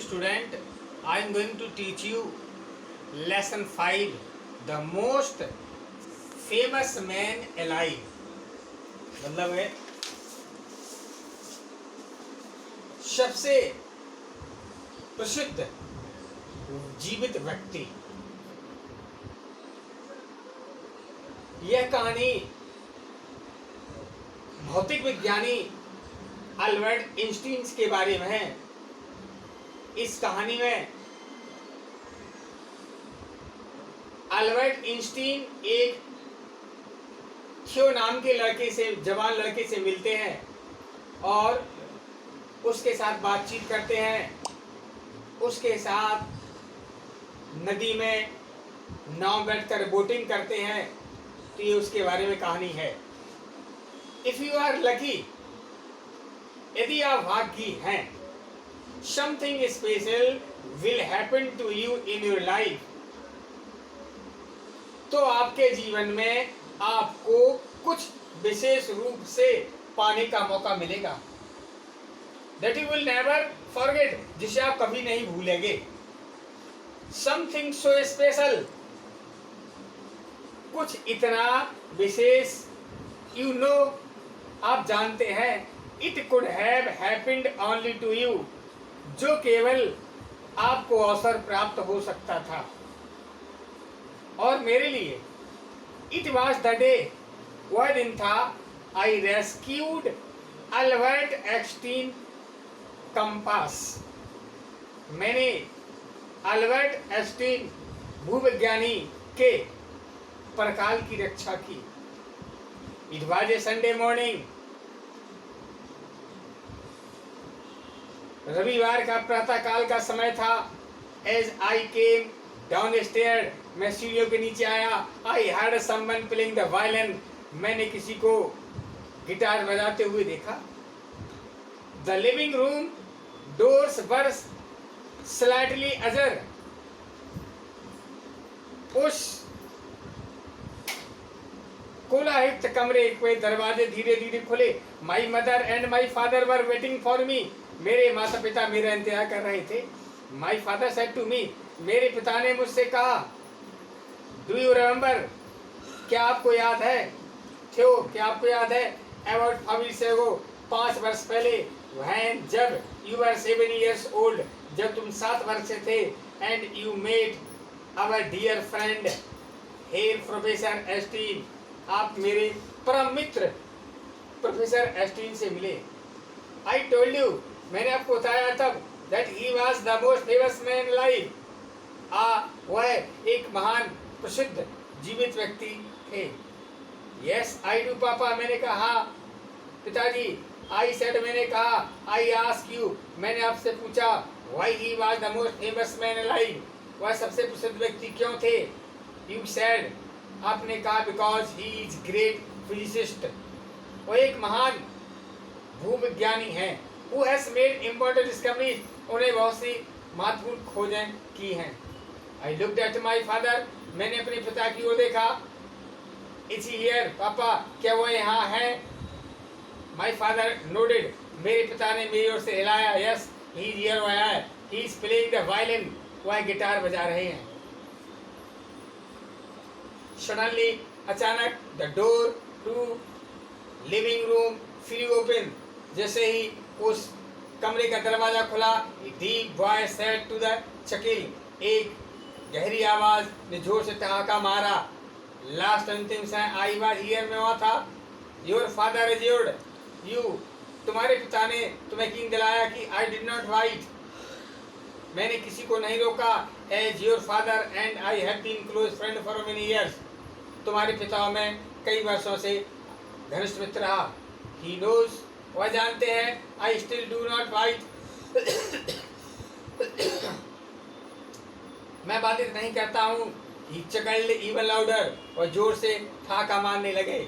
student, I am going to teach you lesson 5, the most famous man alive. मतलब है सबसे प्रसिद्ध जीवित व्यक्ति। यह कहानी भौतिक विज्ञानी अल्बर्ट आइंस्टीन के बारे में है। इस कहानी में अल्बर्ट आइंस्टीन एक थियो नाम के लड़के से, जवान लड़के से मिलते हैं और उसके साथ बातचीत करते हैं, उसके साथ नदी में नाव बैठकर बोटिंग करते हैं। तो ये उसके बारे में कहानी है। इफ यू आर लकी, यदि आप भाग्यी हैं, something special will happen to you in your life, तो आपके जीवन में आपको कुछ विशेष रूप से पाने का मौका मिलेगा। That you will never forget, जिसे आप कभी नहीं भूलेंगे। समथिंग सो स्पेशल, कुछ इतना विशेष, यू नो, आप जानते हैं, it could have happened only to you, जो केवल आपको अवसर प्राप्त हो सकता था। और मेरे लिए इट वॉज द डे, वह दिन था, I rescued Albert Einstein compass, मैंने अल्बर्ट आइंस्टीन भूविज्ञानी के परकाल की रक्षा की। It was a Sunday morning, रविवार का प्रातःकाल का समय था। As I came down stair, मैं सीढ़ियों के नीचे आया। I heard someone playing the violin, मैंने किसी को गिटार बजाते हुए देखा। The living room doors were slightly ajar, उस कोलाहल कमरे के दरवाजे धीरे धीरे खुले। My mother and my father were waiting for me, मेरे माता पिता मेरा इंतजार कर रहे थे। My father said to me, मेरे पिता ने मुझसे कहा, डू यू रिमेम्बर, क्या आपको याद है, थियो, क्या आपको याद है, अबाउट 5 years ago, 5 वर्ष पहले, when, जब, you were 7 years old, जब तुम 7 वर्ष से थे, and you met our dear friend here professor Einstein, आप मेरे परम मित्र प्रोफेसर आइंस्टीन से मिले। आई टोल्ड यू, मैंने आपको बताया तब, that he was the most famous man live, वह एक महान प्रसिद्ध जीवित व्यक्ति थे। यस आई डू पापा, मैंने कहा पिताजी। आई सेड, मैंने कहा। आई आस्क यू, मैंने आपसे पूछा। Why he was the most famous man live, वह सबसे प्रसिद्ध व्यक्ति क्यों थे। यू सेड, आपने कहा, because he is great physicist, वो एक महान भूविज्ञानी हैं। Who has made important discoveries, उन्हें बहुत सी महत्वपूर्ण खोजें की हैं। I looked at my father, मैंने अपने पिता की ओर देखा। इज ही हियर, पापा, क्या वो यहाँ है। माई फादर नोडेड, मेरे पिता ने मेरी ओर से हिलाया। यस ही इज हियर, वह है। He is playing the violin, वह गिटार बजा रहे हैं। सडनली, अचानक, the door to living room flew open, जैसे ही उस कमरे का दरवाजा खुला, deep voice said to the Shakeel, एक गहरी आवाज ने जोर से ठहाका मारा। लास्ट अंतिम से आई वाज हियर, में वहां था। योर फादर इज योर्ड यू, तुम्हारे पिता ने तुम्हें यकीन दिलाया कि आई डिड नॉट वाइट, मैंने किसी को नहीं रोका। As your father and I have been close friend for many years, तुम्हारे पिता में कई वर्षों से घनिष्ठ मित्र रहा। ही नोज, वह जानते हैं। I still do not white, मैं बाधित नहीं करता हूँ। ही चकल्ड इवन लाउडर, और जोर से ठहाका मारने लगे।